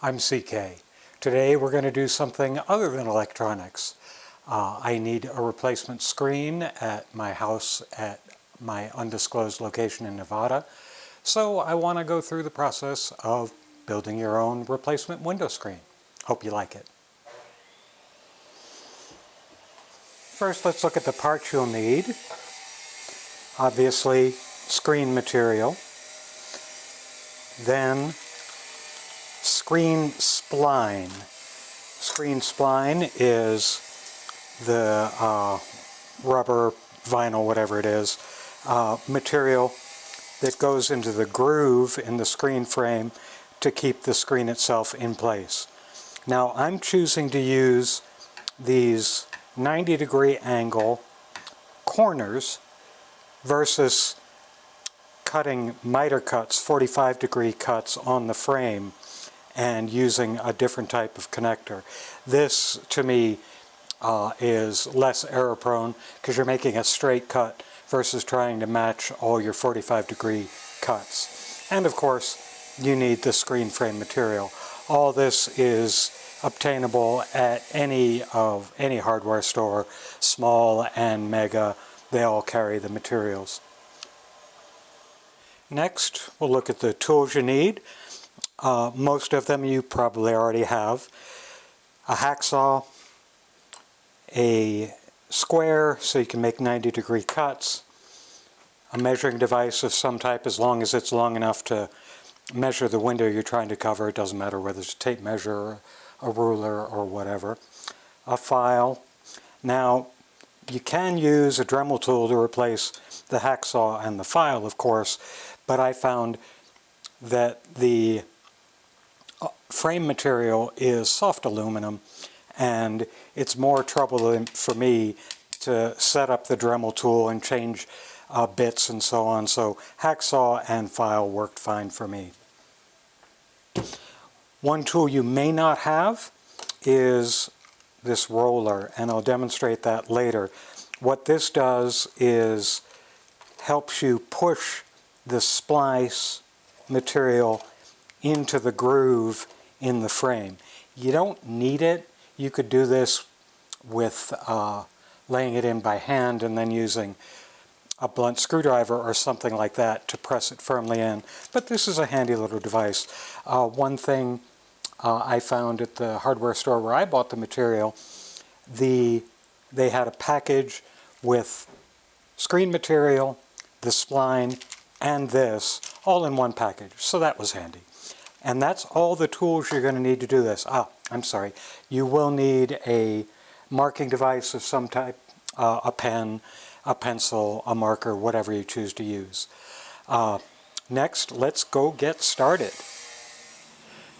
I'm CK. Today we're going to do something other than electronics. I need a replacement screen at my house at my undisclosed location in Nevada. So I want to go through the process of building your own replacement window screen. Hope you like it. First, let's look at the parts you'll need. Obviously, screen material. Then, screen spline. Screen spline is the rubber, vinyl, whatever it is, material that goes into the groove in the screen frame to keep the screen itself in place. Now, I'm choosing to use these 90-degree angle corners versus cutting miter cuts, 45-degree cuts on the frame and using a different type of connector. This, to me, is less error prone because you're making a straight cut versus trying to match all your 45-degree cuts. And of course, you need the screen frame material. All this is obtainable at any hardware store, small and mega. They all carry the materials. Next, we'll look at the tools you need. Most of them you probably already have. A hacksaw, a square so you can make 90-degree cuts, a measuring device of some type as long as it's long enough to measure the window you're trying to cover. It doesn't matter whether it's a tape measure, a ruler, or whatever. A file. Now, you can use a Dremel tool to replace the hacksaw and the file, of course, but I found that the frame material is soft aluminum, and it's more trouble for me to set up the Dremel tool and change bits and so on, so hacksaw and file worked fine for me. One tool you may not have is this roller, and I'll demonstrate that later. What this does is helps you push the splice material into the groove in the frame. You don't need it. You could do this with laying it in by hand and then using a blunt screwdriver or something like that to press it firmly in. But this is a handy little device. One thing I found at the hardware store where I bought the material, they had a package with screen material, the spline, and this all in one package. So that was handy. And that's all the tools you're going to need to do this. I'm sorry. You will need a marking device of some type, a pen, a pencil, a marker, whatever you choose to use. Next, let's go get started.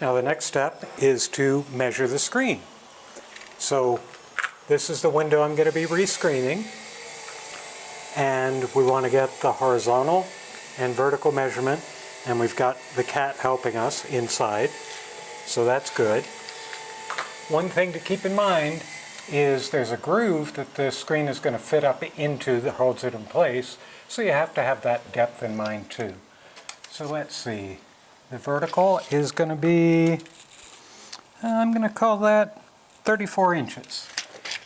Now the next step is to measure the screen. So this is the window I'm going to be rescreening, and we want to get the horizontal and vertical measurement, and we've got the cat helping us inside, so that's good. One thing to keep in mind is there's a groove that the screen is going to fit up into that holds it in place, so you have to have that depth in mind too. So let's see, the vertical is going to be, I'm going to call that 34 inches.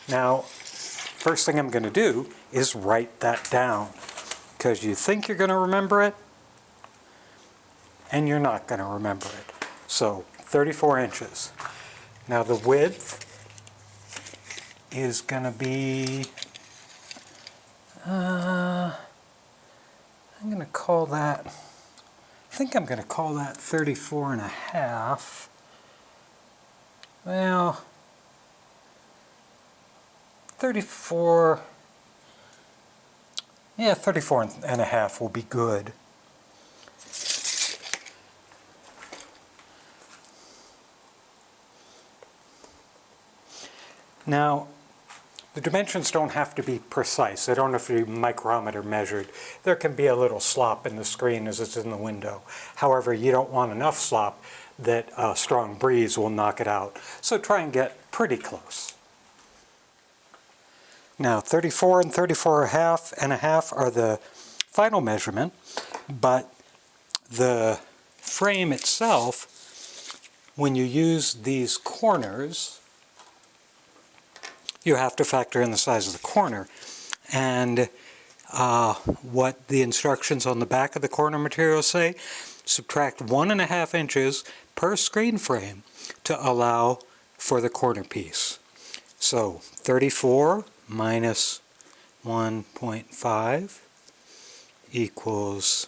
Now, first thing I'm going to do is write that down, because you think you're going to remember it, and you're not going to remember it. So, 34 inches. Now the width is going to be, I'm going to call that, I think I'm going to call that 34 and a half. Well, 34, yeah, 34 and a half will be good. Now, the dimensions don't have to be precise. They don't have to be micrometer measured. There can be a little slop in the screen as it's in the window. However, you don't want enough slop that a strong breeze will knock it out. So try and get pretty close. Now, 34 and 34 and a half are the final measurement, but the frame itself when you use these corners, you have to factor in the size of the corner. And what the instructions on the back of the corner material say, subtract 1.5 inches per screen frame to allow for the corner piece. So 34 minus 1.5 equals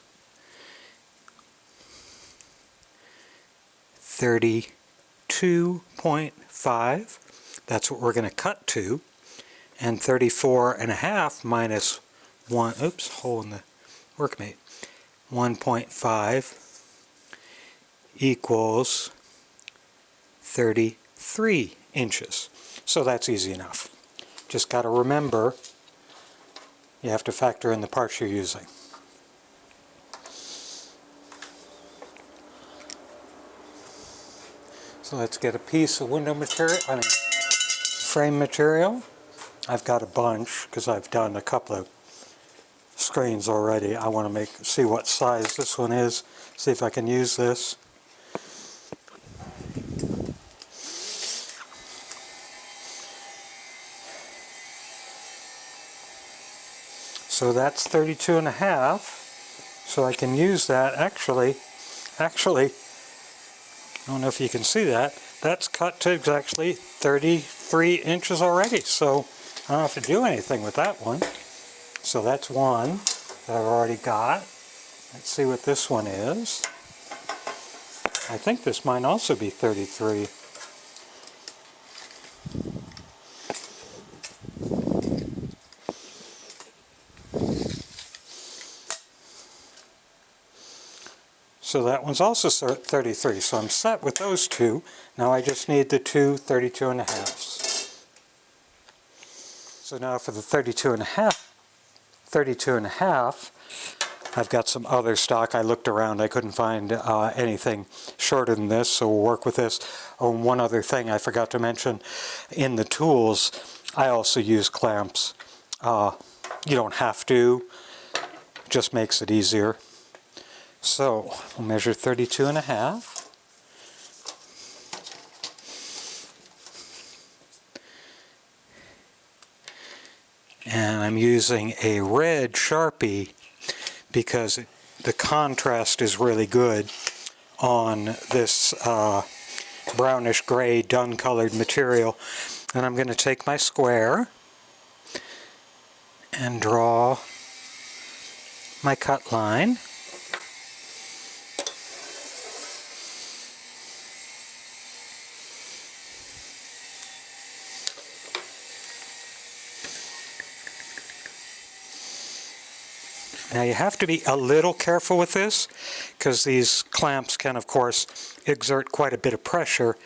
32.5. That's what we're going to cut to. And 34.5 minus 1, oops, hole in the workmate, 1.5 equals 33 inches. So that's easy enough. Just got to remember, you have to factor in the parts you're using. So let's get a piece of window material, frame material. I've got a bunch because I've done a couple of screens already. I want to see what size this one is, see if I can use this. So that's 32.5. So I can use that. Actually, I don't know if you can see that. That's cut to exactly 33 inches already. So I don't have to do anything with that one. So that's one that I've already got. Let's see what this one is. I think this might also be 33. So that one's also 33. So I'm set with those two. Now I just need the two 32.5s. So now for the 32.5, I've got some other stock. I looked around, I couldn't find anything shorter than this, so we'll work with this. Oh, and one other thing I forgot to mention, in the tools, I also use clamps. You don't have to, just makes it easier. So we'll measure 32.5. And I'm using a red Sharpie because the contrast is really good on this brownish gray dun colored material. And I'm going to take my square and draw my cut line. Now you have to be a little careful with this because these clamps can of course exert quite a bit of pressure,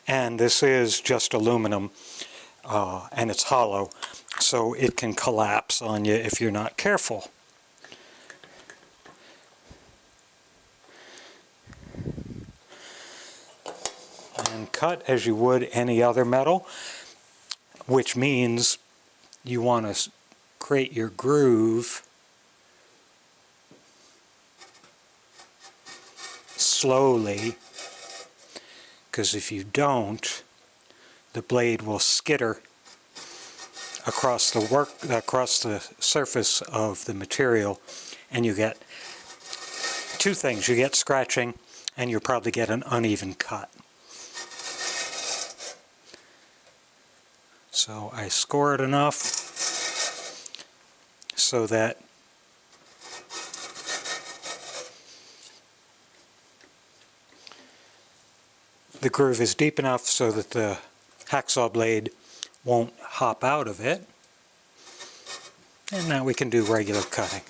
and this is just aluminum and it's hollow, so it can collapse on you if you're not careful. And cut as you would any other metal, which means you want to create your groove slowly, because if you don't, the blade will skitter across the surface of the material, and you get two things. You get scratching, and you'll probably get an uneven cut. So I score it enough so that the groove is deep enough so that the hacksaw blade won't hop out of it. And now we can do regular cutting.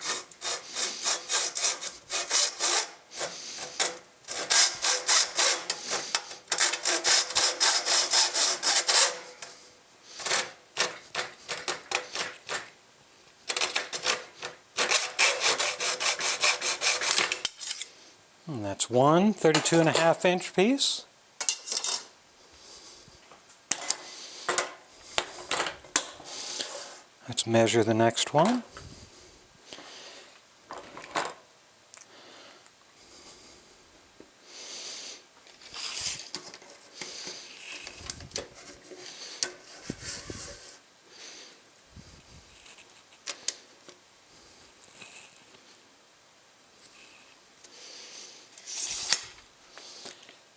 And that's one 32.5 inch piece. Let's measure the next one.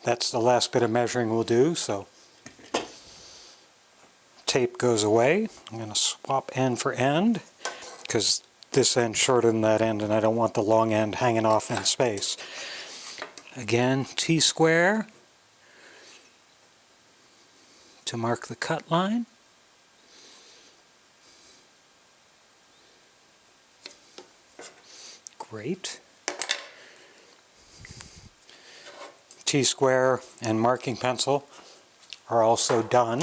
That's the last bit of measuring we'll do, so tape goes away. I'm going to swap end for end because this end's shorter than that end and I don't want the long end hanging off in space. Again, T-square to mark the cut line. Great. T-square and marking pencil are also done.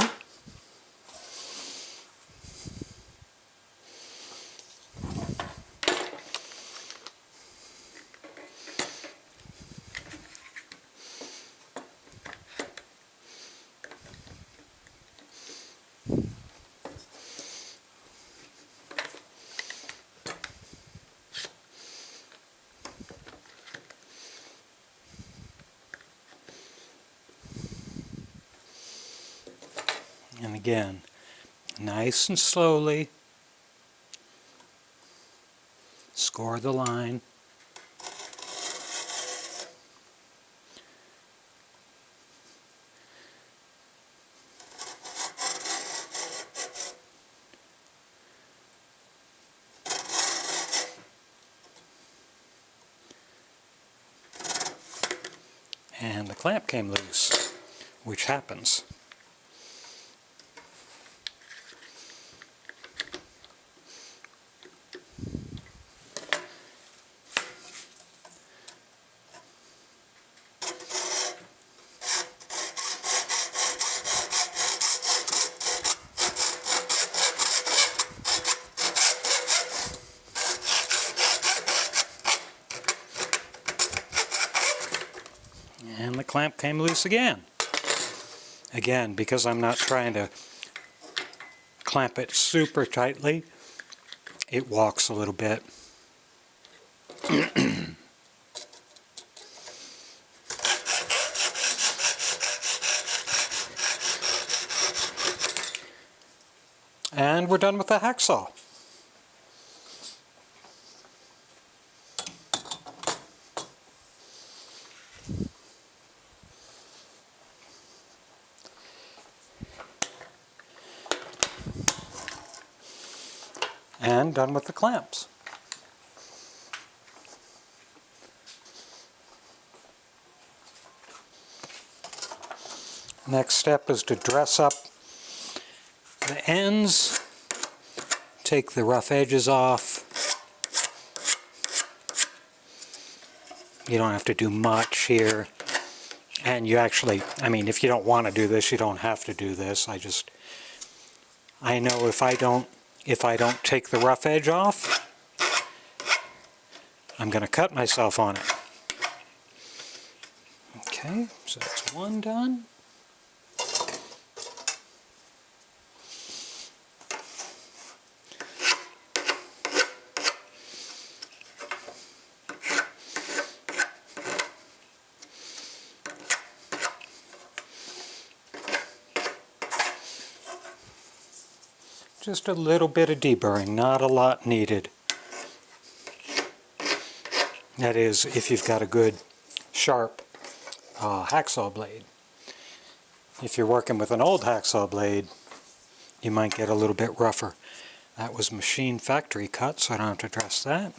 And again, nice and slowly, score the line. And the clamp came loose, which happens. And the clamp came loose again. Again, because I'm not trying to clamp it super tightly, it walks a little bit. And we're done with the hacksaw. And done with the clamps. Next step is to dress up the ends, take the rough edges off. You don't have to do much here. And you actually, I mean, if you don't want to do this, you don't have to do this. I know if I don't take the rough edge off, I'm going to cut myself on it. Okay, so that's one done. Just a little bit of deburring, not a lot needed. That is, if you've got a good, sharp hacksaw blade. If you're working with an old hacksaw blade, you might get a little bit rougher. That was machine factory cut, so I don't have to dress that.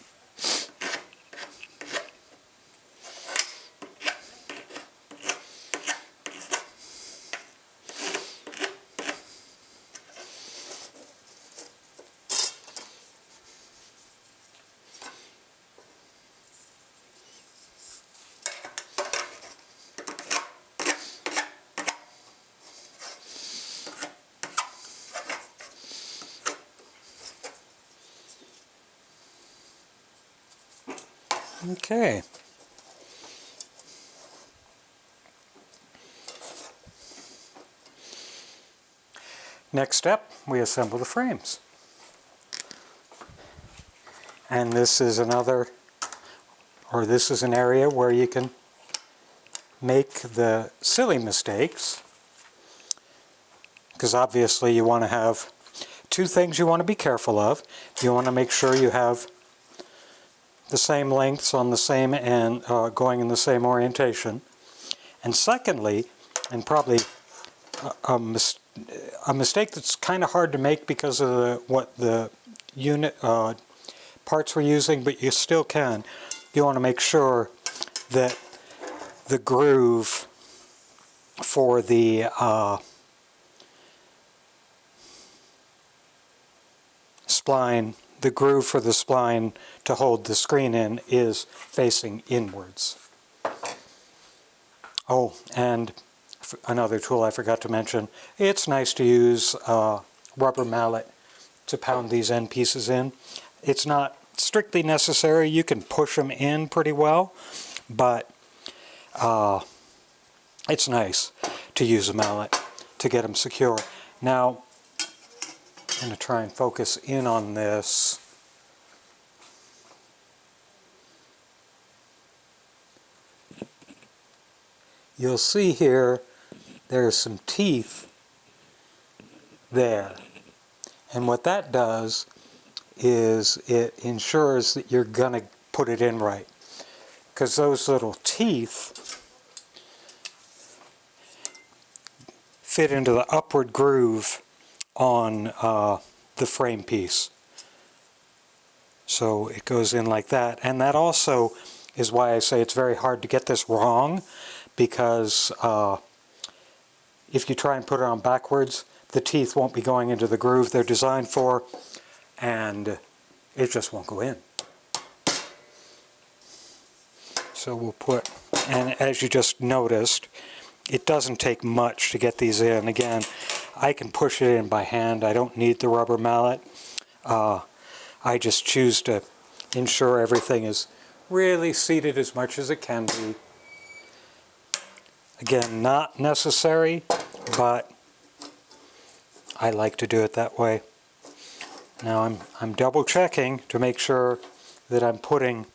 Okay. Next step, we assemble the frames. And this is another, or this is an area where you can make the silly mistakes, because obviously you want to have two things you want to be careful of. You want to make sure you have the same lengths on the same end, going in the same orientation, And secondly, and probably a mistake that's kind of hard to make because of what the unit parts we're using, but you still can. You want to make sure that the groove for the spline, the groove for the spline to hold the screen in is facing inwards. Oh, and another tool I forgot to mention, it's nice to use a rubber mallet to pound these end pieces in. It's not strictly necessary, you can push them in pretty well, but it's nice to use a mallet to get them secure. Now, I'm going to try and focus in on this. You'll see here there's some teeth there. And what that does is it ensures that you're going to put it in right. Because those little teeth fit into the upward groove on the frame piece. So it goes in like that. And that also is why I say it's very hard to get this wrong, because if you try and put it on backwards, the teeth won't be going into the groove they're designed for, and it just won't go in. So we'll put, and as you just noticed, it doesn't take much to get these in. Again, I can push it in by hand. I don't need the rubber mallet. I just choose to ensure everything is really seated as much as it can be. Again, not necessary, but I like to do it that way. Now I'm double checking to make sure that I'm putting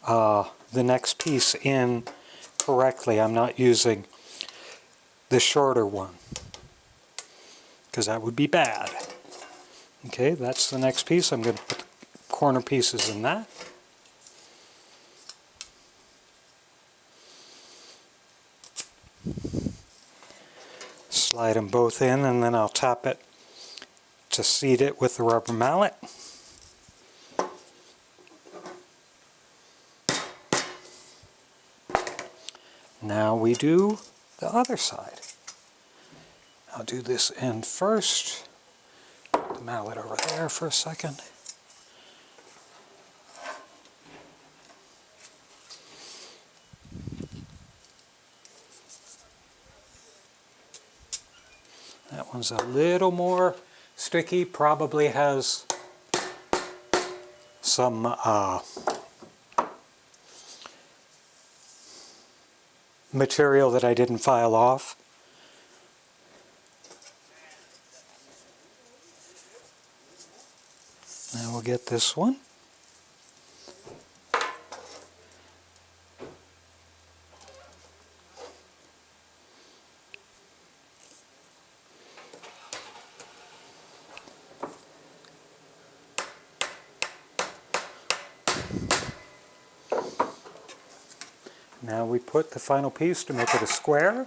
the next piece in correctly. I'm not using the shorter one, because that would be bad. Okay, that's the next piece. I'm going to put the corner pieces in that. Slide them both in, and then I'll tap it to seat it with the rubber mallet. Now we do the other side. I'll do this end first. Put the mallet over there for a second. That one's a little more sticky, probably has some material that I didn't file off. Now we'll get this one. Now we put the final piece to make it a square,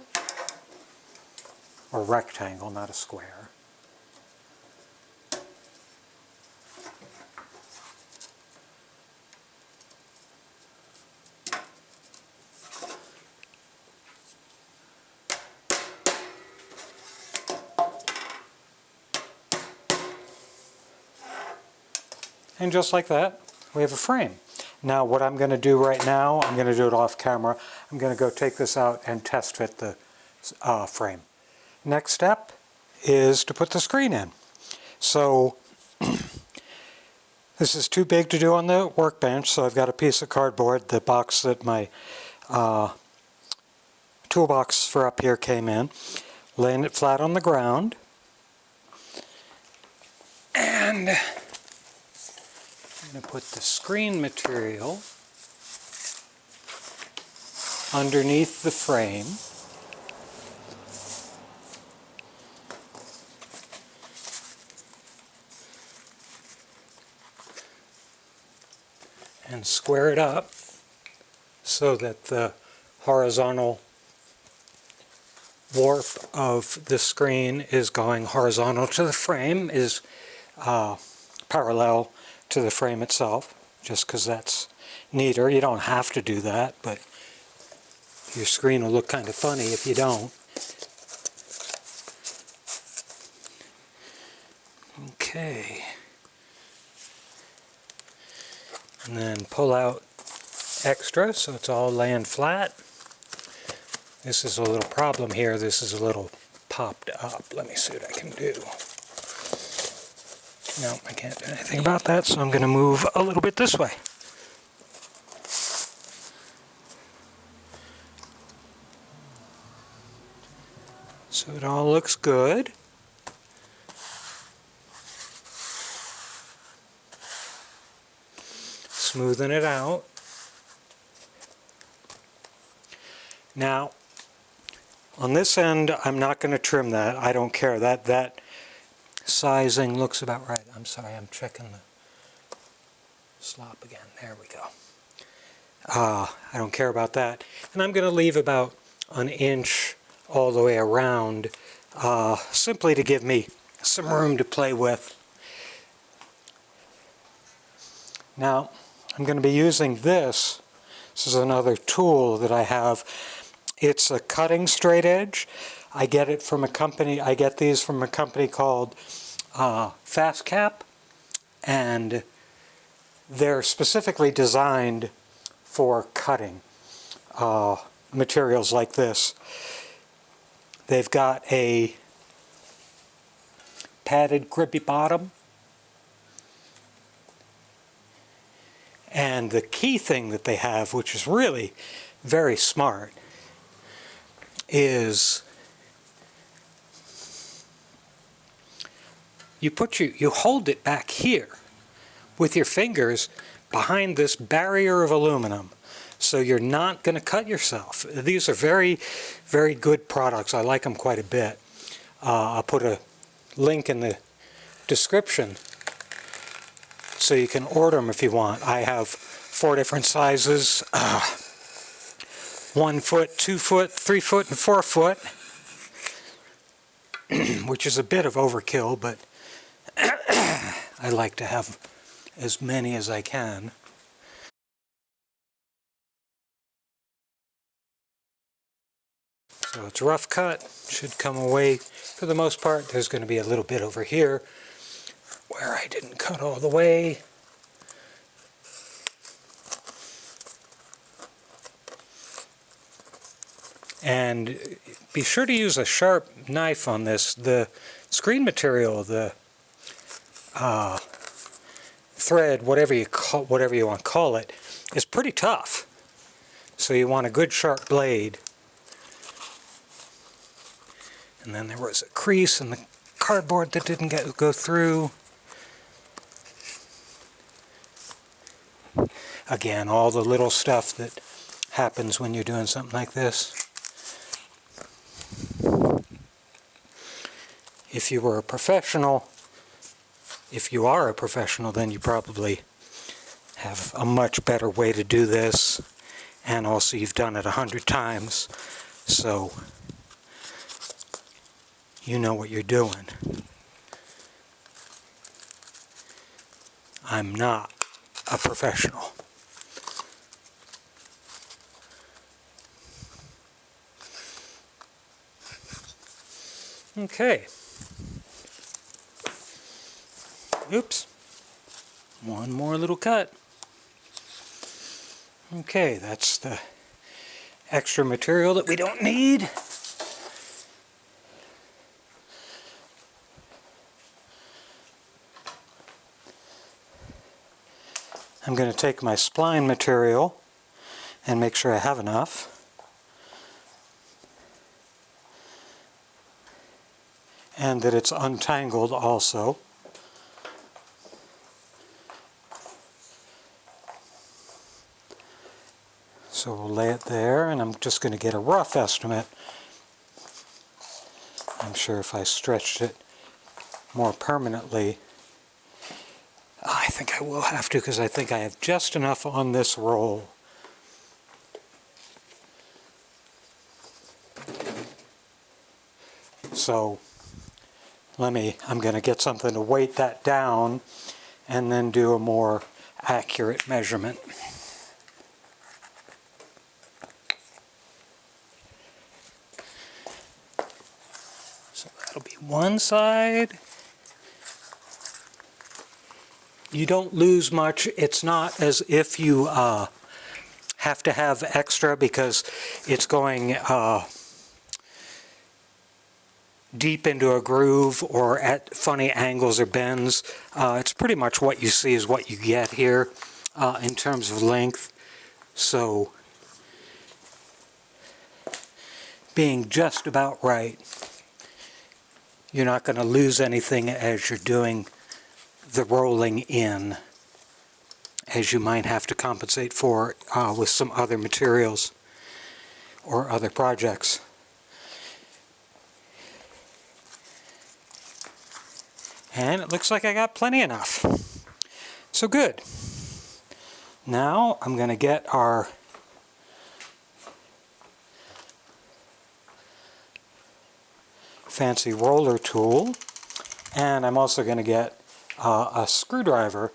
or rectangle, not a square. And just like that, we have a frame. Now what I'm going to do right now, I'm going to do it off camera, I'm going to go take this out and test fit the frame. Next step is to put the screen in. So this is too big to do on the workbench, so I've got a piece of cardboard, the box that my toolbox for up here came in, laying it flat on the ground, and I'm going to put the screen material underneath the frame. And square it up so that the horizontal warp of the screen is going horizontal to the frame, is parallel to the frame itself, just because that's neater. You don't have to do that, but your screen will look kind of funny if you don't. Okay. And then pull out extra so it's all laying flat. This is a little problem here. This is a little popped up. Let me see what I can do. No, I can't do anything about that, so I'm going to move a little bit this way. So it all looks good. Smoothing it out. Now, on this end, I'm not going to trim that. I don't care. That sizing looks about right. I'm sorry, I'm checking the slop again. There we go. I don't care about that. And I'm going to leave about an inch all the way around, simply to give me some room to play with. Now, I'm going to be using this. This is another tool that I have. It's a cutting straight edge. I get it from a company. I get these from a company called Fast Cap, and they're specifically designed for cutting materials like this. They've got a padded grippy bottom. And the key thing that they have, which is really very smart, is you hold it back here with your fingers behind this barrier of aluminum, so you're not going to cut yourself. These are very, very good products. I like them quite a bit. I'll put a link in the description so you can order them if you want. I have 4 different sizes, 1 foot, 2 foot, 3 foot, and 4 foot, which is a bit of overkill, but I like to have as many as I can. So it's rough cut, should come away for the most part. There's going to be a little bit over here where I didn't cut all the way. And be sure to use a sharp knife on this. The screen material, the thread, whatever you want to call it, is pretty tough. So you want a good sharp blade. And then there was a crease in the cardboard that didn't go through. Again, all the little stuff that happens when you're doing something like this. If you are a professional, then you probably have a much better way to do this, and also you've done it 100 times, so you know what you're doing. I'm not a professional. Okay. Oops. One more little cut. Okay, that's the extra material that we don't need. I'm going to take my spline material and make sure I have enough. And that it's untangled also. So we'll lay it there, and I'm just going to get a rough estimate. I'm sure if I stretched it more permanently, I think I will have to, because I think I have just enough on this roll. So I'm going to get something to weight that down and then do a more accurate measurement. So that'll be one side. You don't lose much. It's not as if you have to have extra because it's going deep into a groove or at funny angles or bends. It's pretty much what you see is what you get here in terms of length. So being just about right. You're not going to lose anything as you're doing the rolling in, as you might have to compensate for with some other materials or other projects. And it looks like I got plenty enough. So good. Now I'm going to get our fancy roller tool, and I'm also going to get a screwdriver,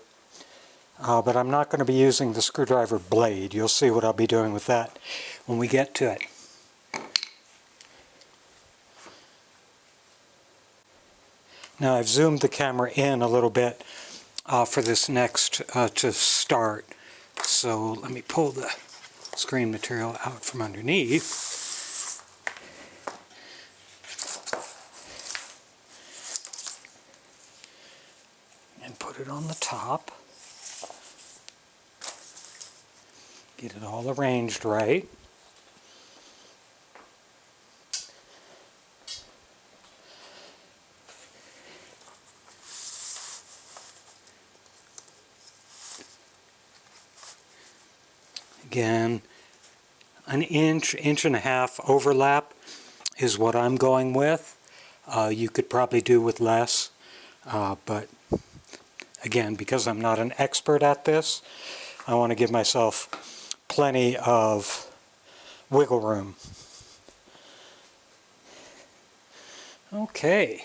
but I'm not going to be using the screwdriver blade. You'll see what I'll be doing with that when we get to it. Now I've zoomed the camera in a little bit for this next to start. So let me pull the screen material out from underneath. And put it on the top. Get it all arranged right. Again, an inch, inch and a half overlap is what I'm going with. You could probably do with less, but again, because I'm not an expert at this, I want to give myself plenty of wiggle room. Okay,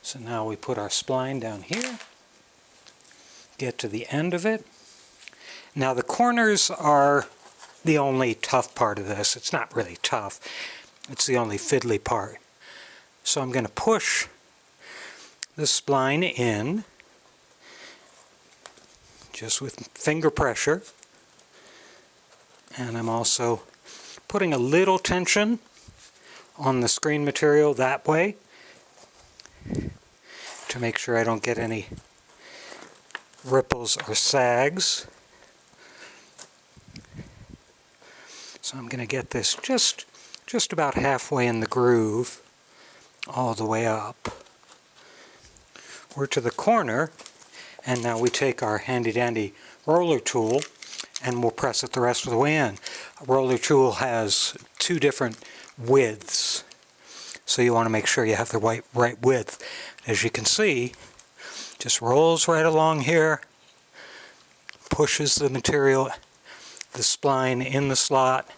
so now we put our spline down here, get to the end of it. Now the corners are the only tough part of this. It's not really tough, it's the only fiddly part. So I'm going to push the spline in just with finger pressure, and I'm also putting a little tension on the screen material that way to make sure I don't get any ripples or sags. So I'm going to get this just about halfway in the groove, all the way up. We're to the corner, and now we take our handy-dandy roller tool and we'll press it the rest of the way in. A roller tool has two different widths, so you want to make sure you have the right width. As you can see, just rolls right along here, pushes the material, the spline in the slot,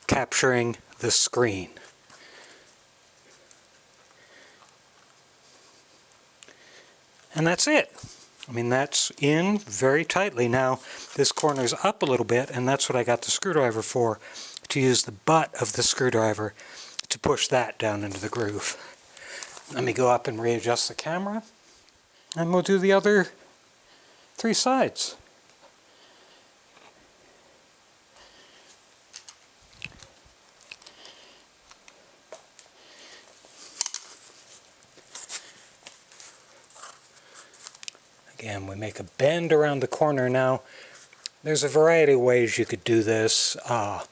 capturing the screen. And that's it. I mean, that's in very tightly. Now, this corner's up a little bit, and that's what I got the screwdriver for, to use the butt of the screwdriver to push that down into the groove. Let me go up and readjust the camera, and we'll do the other three sides. Again, we make a bend around the corner. Now, there's a variety of ways you could do this. I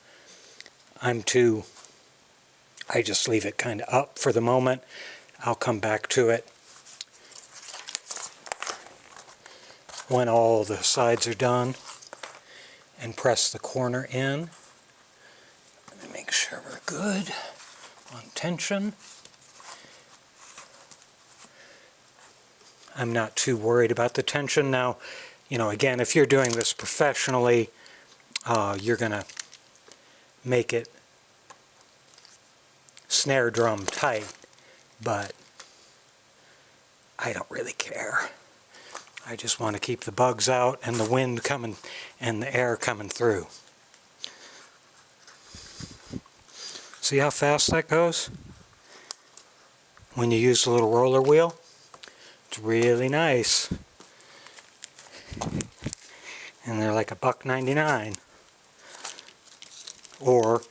just leave it kind of up for the moment. I'll come back to it when all the sides are done and press the corner in. Let me make sure we're good on tension. I'm not too worried about the tension. Now, again, if you're doing this professionally, you're going to make it snare drum tight, but I don't really care. I just want to keep the bugs out and the wind coming and the air coming through. See how fast that goes? When you use the little roller wheel, it's really nice. And they're like $1.99. Or,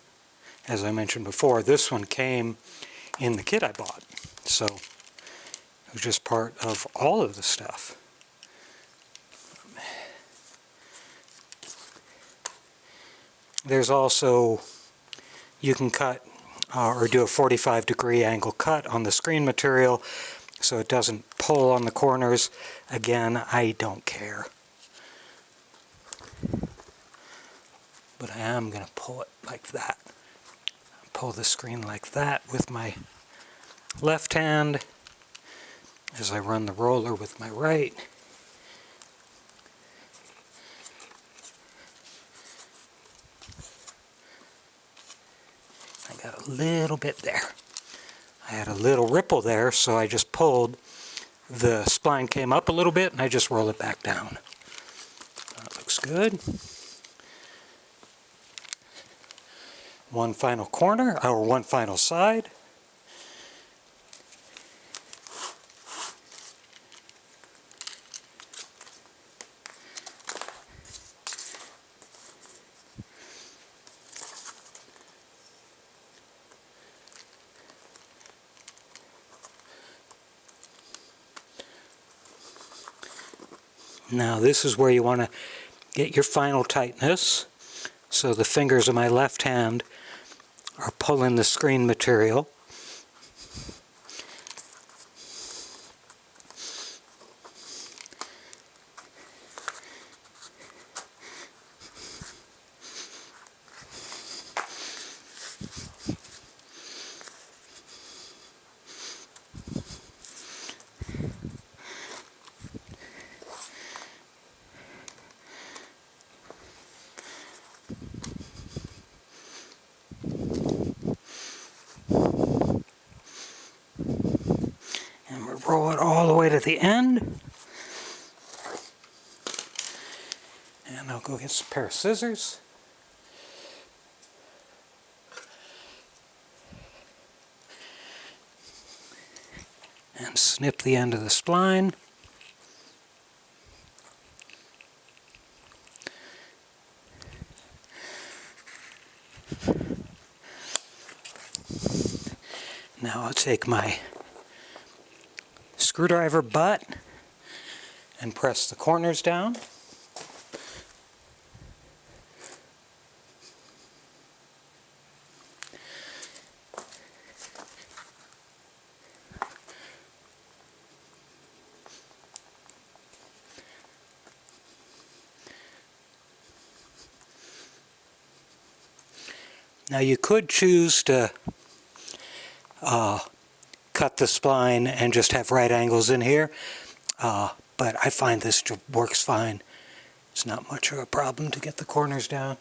as I mentioned before, this one came in the kit I bought. So it was just part of all of the stuff. There's also, you can cut or do a 45-degree angle cut on the screen material so it doesn't pull on the corners. Again, I don't care. But I am going to pull it like that. Pull the screen like that with my left hand as I run the roller with my right. I got a little bit there. I had a little ripple there, so I just pulled. The spline came up a little bit, and I just roll it back down. That looks good. One final corner, or one final side. Now this is where you want to get your final tightness. So the fingers of my left hand are pulling the screen material. Roll it all the way to the end. And I'll go get a pair of scissors. And snip the end of the spline. Now I'll take my screwdriver butt and press the corners down. Now you could choose to cut the spline and just have right angles in here, but I find this works fine. It's not much of a problem to get the corners down.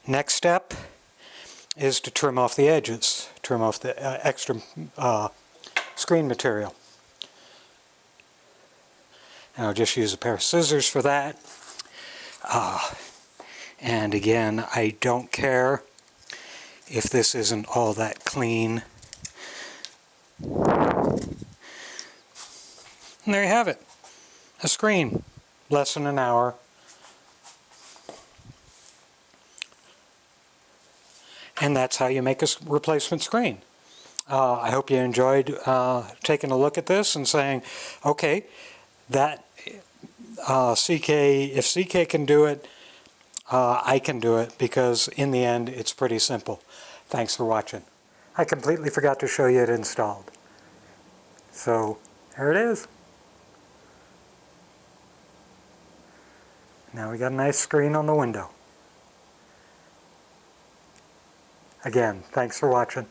Next step is to trim off the edges, trim off the extra screen material. And I'll just use a pair of scissors for that. And again, I don't care if this isn't all that clean. And there you have it, a screen, less than an hour. And that's how you make a replacement screen. I hope you enjoyed taking a look at this and saying, okay, that if CK can do it, I can do it, because in the end it's pretty simple. Thanks for watching. I completely forgot to show you it installed. So there it is. Now we got a nice screen on the window. Again, thanks for watching.